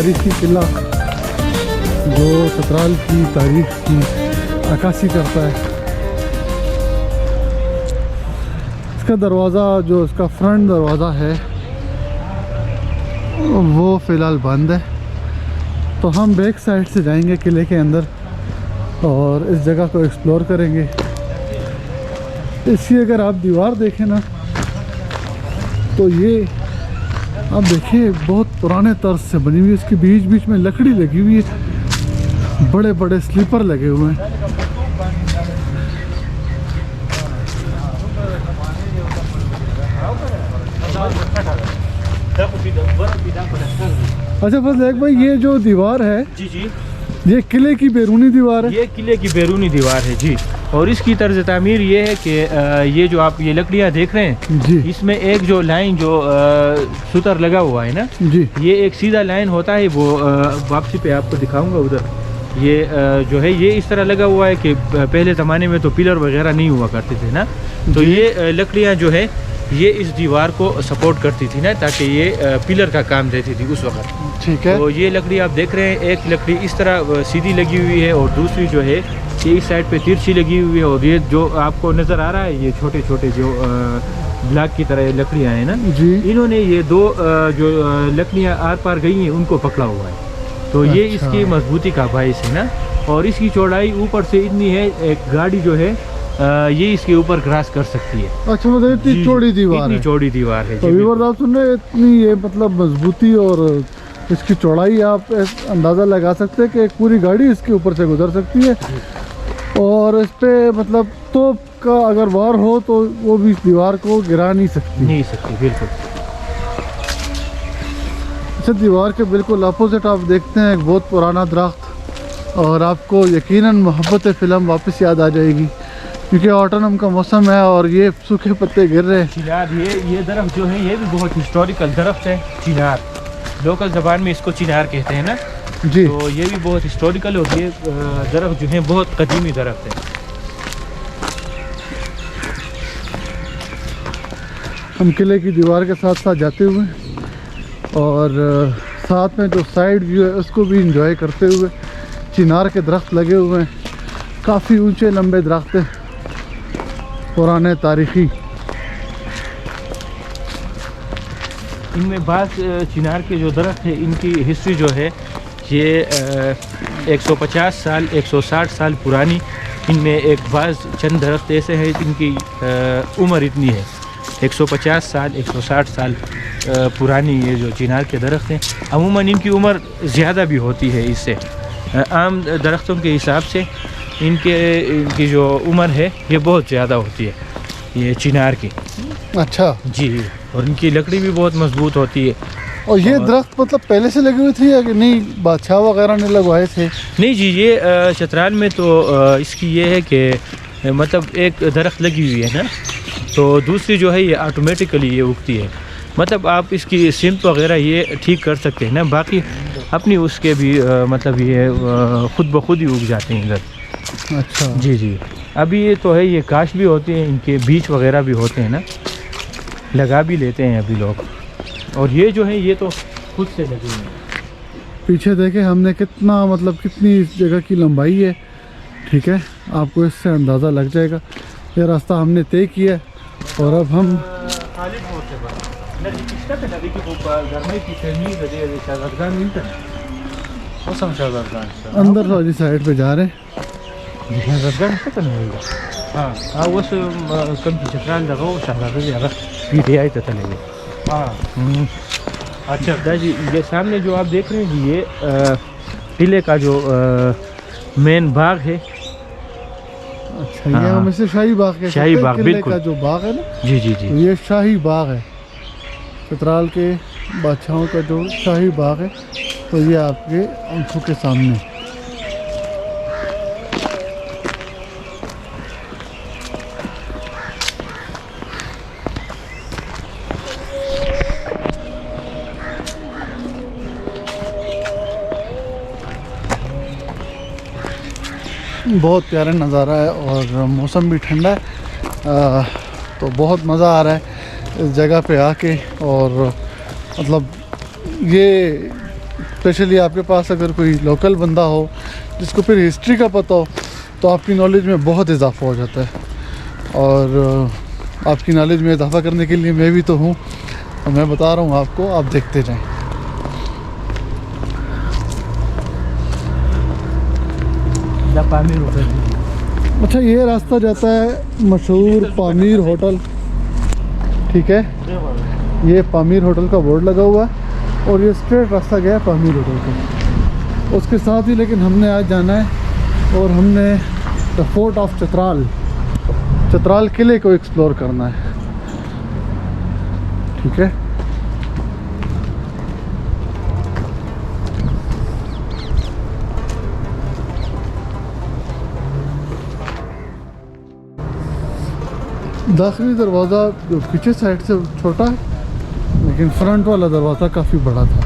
तारीखी किला जो चतराल की तारीख की अक्कासी करता है। इसका दरवाज़ा जो इसका फ्रंट दरवाज़ा है वो फ़िलहाल बंद है, तो हम बैक साइड से जाएंगे किले के अंदर और इस जगह को एक्सप्लोर करेंगे। इसकी अगर आप दीवार देखें ना तो ये आप देखिए बहुत पुराने तर्ज से बनी हुई है। इसके बीच बीच में लकड़ी लगी हुई है, बड़े बड़े स्लीपर लगे हुए हैं। अच्छा बस एक भाई, ये जो दीवार है जी जी, ये किले की बैरूनी दीवार है? ये किले की बैरूनी दीवार है जी। और इसकी तर्ज तामीर ये है कि ये जो आप ये लकड़ियाँ देख रहे हैं जी, इसमें एक जो लाइन जो सुतर लगा हुआ है ना जी, ये एक सीधा लाइन होता है, वो वापसी पे आपको दिखाऊंगा उधर। ये जो है ये इस तरह लगा हुआ है कि पहले ज़माने में तो पिलर वगैरह नहीं हुआ करते थे ना, तो ये लकड़ियाँ जो है ये इस दीवार को सपोर्ट करती थी ना, ताकि ये पिलर का काम देती थी उस वक्त। ठीक है। तो ये लकड़ी आप देख रहे हैं, एक लकड़ी इस तरह सीधी लगी हुई है और दूसरी जो है ये इस साइड पे तिरछी लगी हुई है। और ये जो आपको नज़र आ रहा है ये छोटे छोटे जो ब्लॉक की तरह लकड़ियाँ हैं ना जी, इन्होंने ये दो जो लकड़ियाँ आर पार गई हैं उनको पकड़ा हुआ है, तो ये अच्छा। इसकी मजबूती का बायस है ना। और इसकी चौड़ाई ऊपर से इतनी है, एक गाड़ी जो है ये इसके ऊपर क्रॉस कर सकती है। अच्छा मतलब इतनी चौड़ी दीवार है? इतनी चौड़ी दीवार है तो व्यूअर्स आप सुन रहे हैं, इतनी ये मतलब मजबूती और इसकी चौड़ाई आप अंदाज़ा लगा सकते हैं कि एक पूरी गाड़ी इसके ऊपर से गुजर सकती है। और इस पे मतलब तोप का अगर वार हो तो वो भी इस दीवार को गिरा नहीं सकती। बिल्कुल। अच्छा, दीवार के बिल्कुल अपोजिट आप देखते हैं एक बहुत पुराना दरख्त, और आपको यकीनन मोहब्बत फिल्म वापस याद आ जाएगी, क्योंकि ऑटोनम का मौसम है और ये सूखे पत्ते गिर रहे हैं। चिनार, ये दरख्त जो है ये भी बहुत हिस्टोरिकल दरख्त है। चिनार लोकल ज़बान में इसको चिनार कहते हैं ना जी, तो ये भी बहुत हिस्टोरिकल और ये दरख्त जो है बहुत कदीमी दरख्त है। हम किले की दीवार के साथ साथ जाते हुए और साथ में जो साइड व्यू है उसको भी इंजॉय करते हुए, चिनार के दरख्त लगे हुए हैं, काफ़ी ऊंचे लंबे दरख्त हैं, पुराने तारीखी। इनमें बात चिनार के जो दरख्त है इनकी हिस्ट्री जो है ये 150 साल 160 साल पुरानी। इनमें एक बाज़ चंद दरख्त ऐसे हैं जिनकी उम्र इतनी है 150 साल 160 साल पुरानी ये जो चिनार के दरख्त हैं। अमूमन इनकी उम्र ज़्यादा भी होती है इससे, आम दरख्तों के हिसाब से इनकी जो उम्र है ये बहुत ज़्यादा होती है ये चिनार की। अच्छा जी, और इनकी लकड़ी भी बहुत मजबूत होती है। और ये दरख्त मतलब पहले से लगे हुए थे या कि नहीं, बादशाह वगैरह ने लगवाए थे? नहीं जी, ये चतराल में तो इसकी ये है कि मतलब एक दरख्त लगी हुई है ना, तो दूसरी जो है ये ऑटोमेटिकली ये उगती है। मतलब आप इसकी सिमत वगैरह ये ठीक कर सकते हैं ना, बाकी अपनी उसके भी मतलब ये खुद ब खुद ही उग जाते हैं इधर। अच्छा जी जी, अभी ये तो है, ये काश भी होते हैं, इनके बीज वगैरह भी होते हैं ना, लगा भी लेते हैं अभी लोग। और ये जो है ये तो खुद से लगे हुए हैं। पीछे देखें हमने कितना मतलब कितनी इस जगह की लंबाई है, ठीक है, आपको इससे अंदाज़ा लग जाएगा। ये रास्ता हमने तय किया और अब हम अंदर वाली साइड पे जा रहे हैं। हाँ वो कम की चतराल लगाओ अच्छा दादी, ये सामने जो आप देख रहे हैं जी ये किले का जो मेन बाग है। अच्छा, ये हम इसे शाही बाग के शाही बाग, किले बिल्कुल का जो बाग है ना, जी जी जी, तो ये शाही बाग है, चतराल के बादशाहों का जो शाही बाग है, तो ये आपके आंखों के सामने। बहुत प्यारा नज़ारा है और मौसम भी ठंडा है, तो बहुत मज़ा आ रहा है इस जगह पे आके। और मतलब ये स्पेशली आपके पास अगर कोई लोकल बंदा हो जिसको फिर हिस्ट्री का पता हो तो आपकी नॉलेज में बहुत इजाफा हो जाता है। और आपकी नॉलेज में इजाफा करने के लिए मैं भी तो हूँ, और मैं बता रहा हूँ आपको, आप देखते जाएं। पामीर होटल। अच्छा, ये रास्ता जाता है मशहूर पामीर होटल, ठीक है। ये पामीर होटल का बोर्ड लगा हुआ है और ये स्ट्रेट रास्ता गया है पामीर होटल का। उसके साथ ही लेकिन हमने आज जाना है और हमने द फोर्ट ऑफ चित्राल किले को एक्सप्लोर करना है, ठीक है। दाखिली दरवाज़ा जो पीछे साइड से छोटा है लेकिन फ्रंट वाला दरवाज़ा काफ़ी बड़ा था।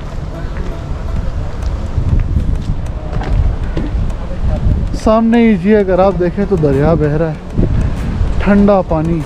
सामने ही जी अगर आप देखें तो दरिया बह रहा है, ठंडा पानी।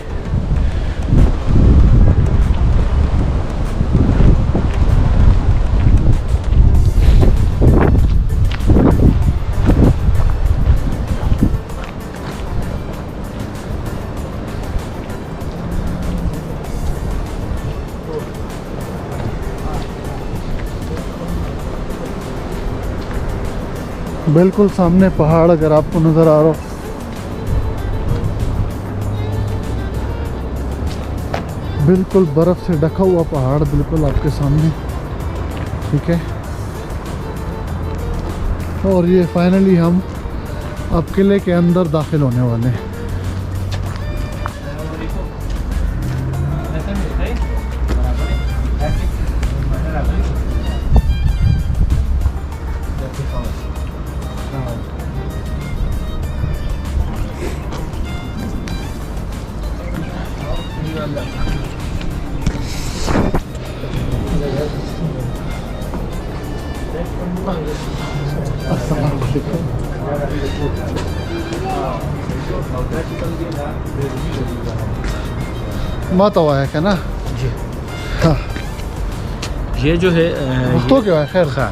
बिल्कुल सामने पहाड़ अगर आपको नज़र आ रहा हो, बिल्कुल बर्फ़ से ढका हुआ पहाड़ बिल्कुल आपके सामने, ठीक है। और ये फाइनली हम अब किले के अंदर दाखिल होने वाले हैं। मत हुआ है क्या ना जी। हाँ, ये जो है तो क्या है खैर हाँ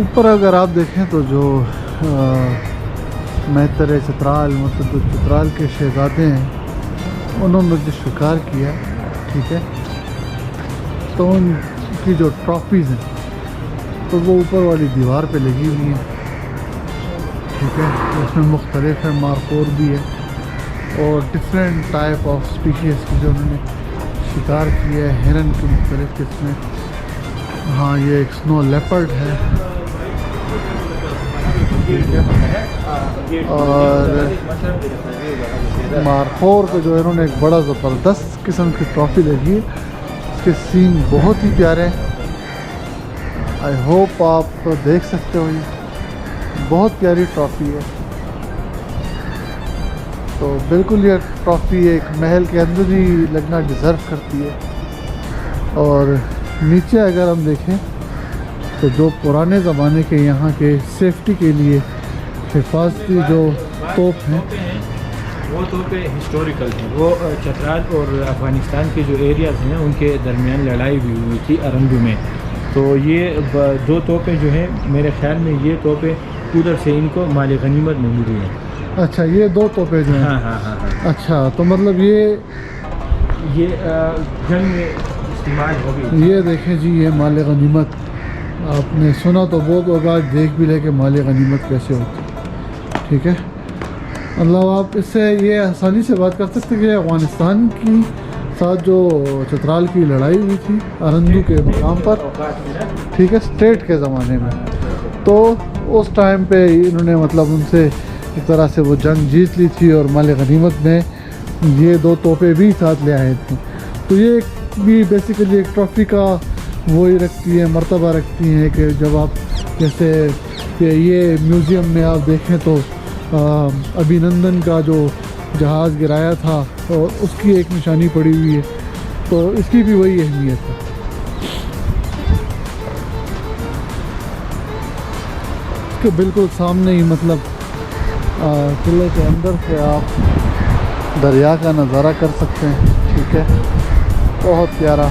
ऊपर अगर आप देखें तो जो मेहतर चित्राल मतलब जो चित्राल के शहजादे हैं उन्होंने जो शिकार किया, ठीक है, तो उनकी जो ट्रॉफीज़ हैं तो वो ऊपर वाली दीवार पे लगी हुई हैं, ठीक है। उसमें मुख्तलिफ है, मारकोर भी है और डिफरेंट टाइप ऑफ स्पीशीज़ की जो उन्होंने शिकार किया है, हिरन की मुख्तलिफ किस्में। हाँ, ये एक स्नो लेपर्ड है और मारखोर पे जो है इन्होंने एक बड़ा ज़बरदस्त किस्म की ट्रॉफ़ी लगी है। इसके सीन बहुत ही प्यारे हैं। आई होप आप देख सकते हो, ये बहुत प्यारी ट्रॉफ़ी है। तो बिल्कुल ये ट्रॉफ़ी एक महल के अंदर ही लगना डिज़र्व करती है। और नीचे अगर हम देखें तो जो पुराने ज़माने के यहाँ के सेफ्टी के लिए हिफाजती जो तोप हैं वो तोपें हिस्टोरिकल हैं। वो चतराल और अफ़गानिस्तान के जो एरियाज़ हैं उनके दरमियान लड़ाई भी हुई थी अरंगू में। तो ये दो तोपें जो हैं मेरे ख्याल में ये तोपें उधर से इनको माल गनीमत में मिली हैं। अच्छा, ये दो तोपें जो हैं। हाँ हाँ हाँ हाँ। अच्छा, तो मतलब ये जंग में इस्तेमाल हो गई। ये देखें जी, ये माल गनीमत आपने सुना तो बहुत होगा, देख भी ले कि माल गनीमत कैसे होती है। ठीक है, मतलब आप इससे ये आसानी से बात कर सकते हैं कि अफ़गानिस्तान की साथ जो चित्राल की लड़ाई हुई थी अरंदू के मुकाम पर, ठीक है, स्टेट के ज़माने में, तो उस टाइम पे इन्होंने मतलब उनसे एक तरह से वो जंग जीत ली थी और माल गनीमत में ये 2 तोहफे भी साथ ले आए थे। तो ये भी बेसिकली एक ट्रॉफ़ी का वो ही रखती है, मर्तबा रखती हैं कि जब आप जैसे कि ये म्यूज़ियम में आप देखें तो अभिनंदन का जो जहाज़ गिराया था और उसकी एक निशानी पड़ी हुई है, तो इसकी भी वही अहमियत है। इसके बिल्कुल सामने ही मतलब किले के अंदर से आप दरिया का नज़ारा कर सकते हैं। ठीक है, बहुत प्यारा।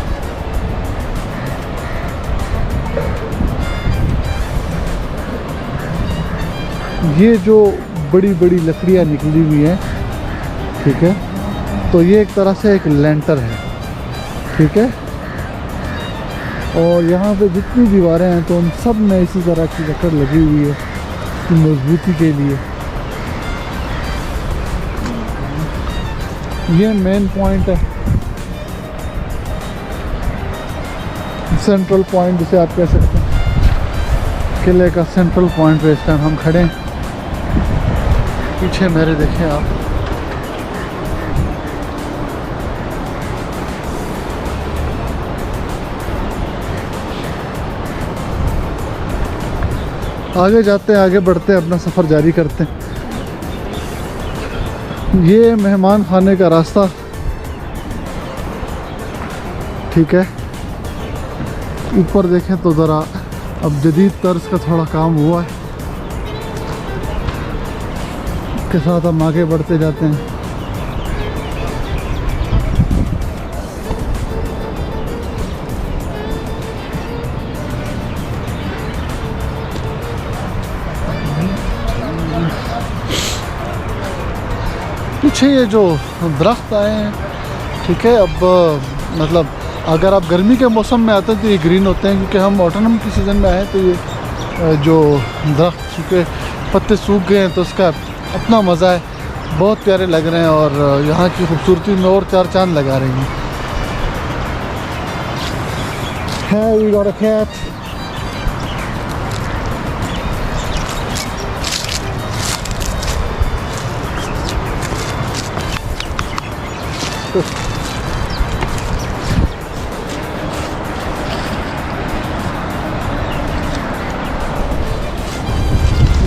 ये जो बड़ी बड़ी लकड़ियाँ निकली हुई हैं, ठीक है, तो ये एक तरह से एक लेंटर है। ठीक है, और यहाँ पे जितनी दीवारें हैं तो उन सब में इसी तरह की लकड़ लगी हुई है मजबूती के लिए। ये मेन पॉइंट है, सेंट्रल पॉइंट जिसे आप कह सकते हैं, किले का सेंट्रल पॉइंट पे इस टाइम हम खड़े हैं। पीछे मेरे देखें आप, आगे जाते हैं, आगे बढ़ते हैं, अपना सफ़र जारी करते हैं। ये मेहमान खाने का रास्ता, ठीक है, ऊपर देखें तो ज़रा अब जदीद तर्ज का थोड़ा काम हुआ है। के साथ हम आगे बढ़ते जाते हैं। पीछे ये जो दरख्त आए हैं, ठीक है, अब मतलब अगर आप गर्मी के मौसम में आते हैं तो ये ग्रीन होते हैं, क्योंकि हम ऑटोनम की सीज़न में आए तो ये जो दरख्त के पत्ते सूख गए हैं तो उसका अपना मज़ा है, बहुत प्यारे लग रहे हैं और यहाँ की खूबसूरती में और 4 चांद लगा रही हैं। Hey, we got a cat.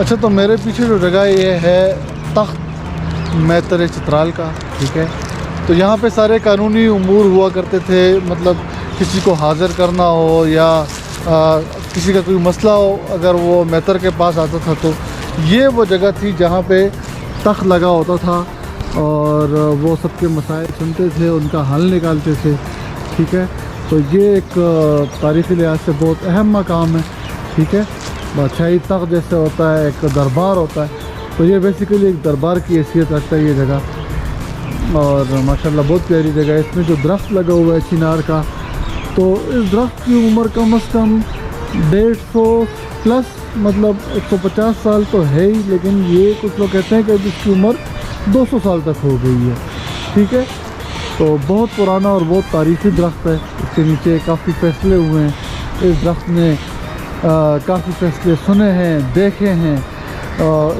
अच्छा, तो मेरे पीछे जो जगह ये है तख्त मैतर चित्राल का, ठीक है, तो यहाँ पे सारे कानूनी उमूर हुआ करते थे, मतलब किसी को हाज़िर करना हो या किसी का कोई मसला हो, अगर वो मैतर के पास आता था तो ये वो जगह थी जहाँ पे तख्त लगा होता था और वो सबके मसाइल सुनते थे, उनका हल निकालते थे। ठीक है, तो ये एक तारीख़ी लिहाज से बहुत अहम मकाम है। ठीक है, बादशाही तख्त जैसे होता है, एक दरबार होता है, तो ये बेसिकली एक दरबार की हैसियत रखता है ये जगह। और माशाल्लाह बहुत प्यारी जगह है। इसमें जो दरख्त लगा हुआ है चिनार का, तो इस दरख्त की उम्र कम से कम 150 प्लस, मतलब 150 साल तो है ही, लेकिन ये कुछ लोग कहते हैं कि इसकी उम्र 200 साल तक हो गई है। ठीक है, तो बहुत पुराना और बहुत तारीखी दरख्त है। इसके नीचे काफ़ी फैसले हुए हैं, इस दरख्त ने काफ़ी फैसले सुने हैं, देखे हैं,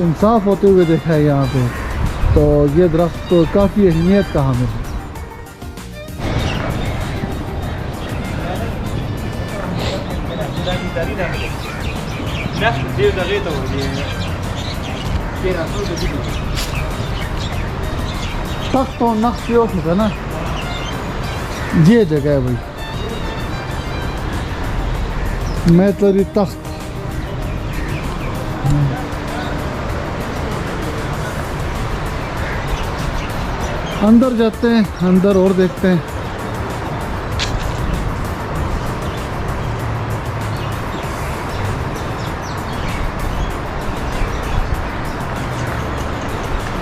इंसाफ होते हुए देखा है यहाँ पे। तो ये दरख्त तो काफ़ी अहमियत का हामिल है। तख्त और नक्श होता है ना, ये जगह है भाई, मैतरी तख्त। अंदर जाते हैं, अंदर और देखते हैं।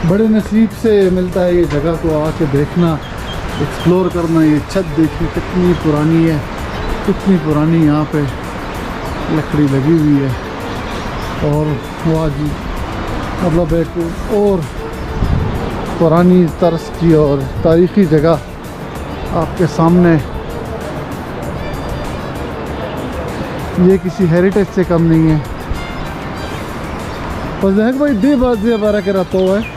बड़े नसीब से मिलता है ये जगह को आके देखना, एक्सप्लोर करना। ये छत देखिए कितनी पुरानी है, कितनी पुरानी यहाँ पे लकड़ी लगी हुई है। और वाह जी, मतलब एक और पुरानी तर्ज की और तारीख़ी जगह आपके सामने। ये किसी हेरिटेज से कम नहीं है। और जहक भाई दे बात दे बारा के रहता हुआ है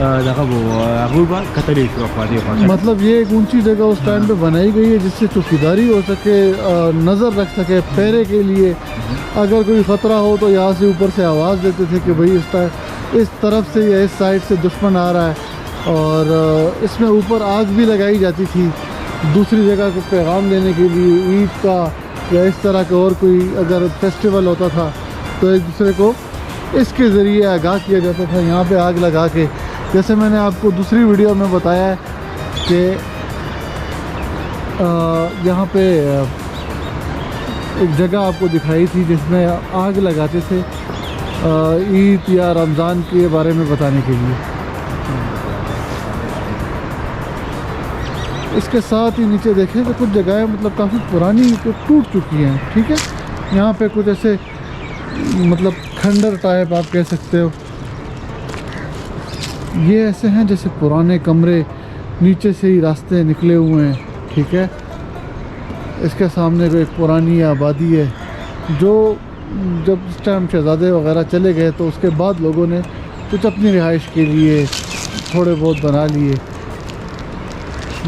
दगा वो अगूबा कतरी मतलब ये एक ऊंची जगह उस टाइम पे बनाई गई है जिससे चौकीदारी हो सके, नज़र रख सके पहरे के लिए। अगर कोई ख़तरा हो तो यहाँ से ऊपर से आवाज़ देते थे कि भाई इस तरफ से या इस साइड से दुश्मन आ रहा है। और इसमें ऊपर आग भी लगाई जाती थी दूसरी जगह को पैगाम देने के लिए, ईद का या इस तरह का और कोई अगर फेस्टिवल होता था तो एक दूसरे को इसके ज़रिए आगाह किया जाता था यहाँ पे आग लगा के। जैसे मैंने आपको दूसरी वीडियो में बताया है कि यहाँ पे एक जगह आपको दिखाई थी जिसमें आग लगाते थे ईद या रमज़ान के बारे में बताने के लिए। इसके साथ ही नीचे देखें तो कुछ जगहें मतलब काफ़ी पुरानी तो टूट चुकी हैं। ठीक है, यहाँ पे कुछ ऐसे मतलब खंडर टाइप आप कह सकते हो, ये ऐसे हैं जैसे पुराने कमरे, नीचे से ही रास्ते निकले हुए हैं। ठीक है, इसके सामने को एक पुरानी आबादी है जो जब इस टाइम शहज़ादे वगैरह चले गए तो उसके बाद लोगों ने कुछ अपनी रिहाइश के लिए थोड़े बहुत बना लिए।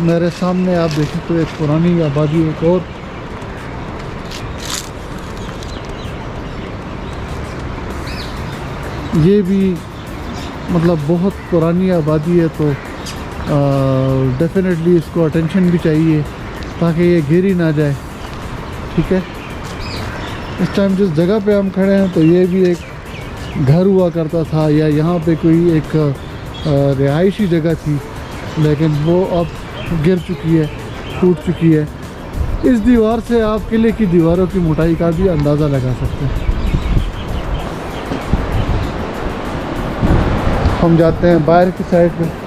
मेरे सामने आप देखें तो एक पुरानी आबादी एक और, ये भी मतलब बहुत पुरानी आबादी है। तो डेफिनेटली इसको अटेंशन भी चाहिए ताकि ये गिरी ना जाए। ठीक है, इस टाइम जिस जगह पे हम खड़े हैं तो ये भी एक घर हुआ करता था या यहाँ पे कोई एक रिहायशी जगह थी, लेकिन वो अब गिर चुकी है, टूट चुकी है। इस दीवार से आप किले की दीवारों की मोटाई का भी अंदाज़ा लगा सकते हैं। हम जाते हैं बाहर की साइड पे।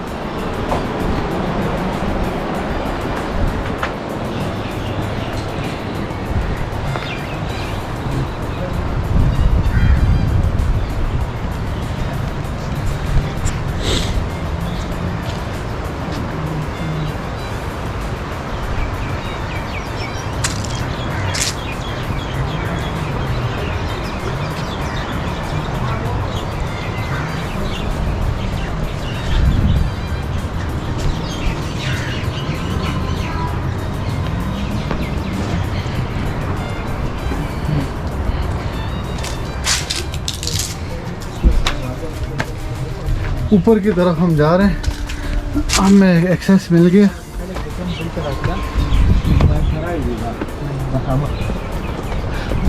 ऊपर की तरफ हम जा रहे हैं हमें एक्सेस मिल गया।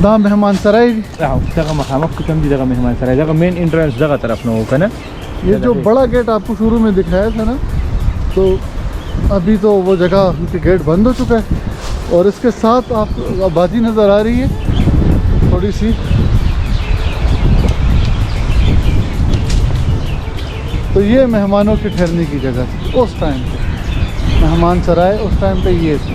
दा मेहमान सराय। दगा मकाम कम दी दगा मेहमान सराय दगा मेन एंट्रेंस दगा तरफ न होगा ना। ये जो बड़ा गेट आपको शुरू में दिखाया था ना, तो अभी तो वो जगह उनके गेट बंद हो चुका है। और इसके साथ आप आबादी नज़र आ रही है थोड़ी सी। तो ये मेहमानों के ठहरने की जगह थी उस टाइम पे, मेहमान सराय उस टाइम पे ये थी।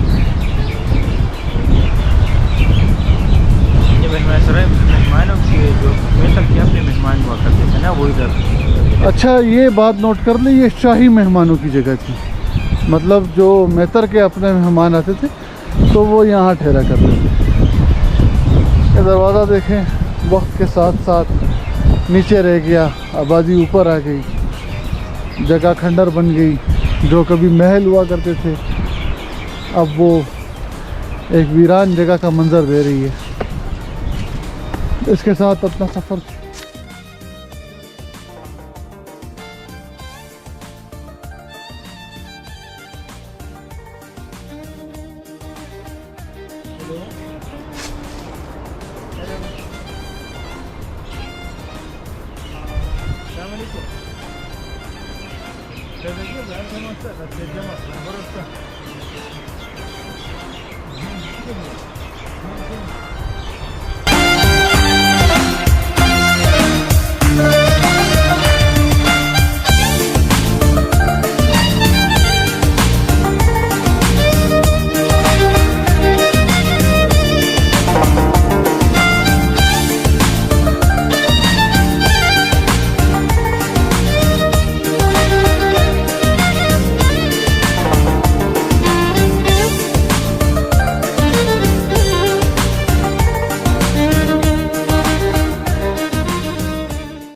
ये मेहमान सराय मेहमानों के जो मेहतर के अपने मेहमान हुआ करते थे ना, वो इधर। अच्छा, ये बात नोट कर ली, ये शाही मेहमानों की जगह थी। मतलब जो मेहतर के अपने मेहमान आते थे तो वो यहाँ ठहरा करते थे। ये दरवाज़ा देखें, वक्त के साथ साथ नीचे रह गया, आबादी ऊपर आ गई, जगह खंडर बन गई। जो कभी महल हुआ करते थे अब वो एक वीरान जगह का मंजर दे रही है। इसके साथ अपना सफ़र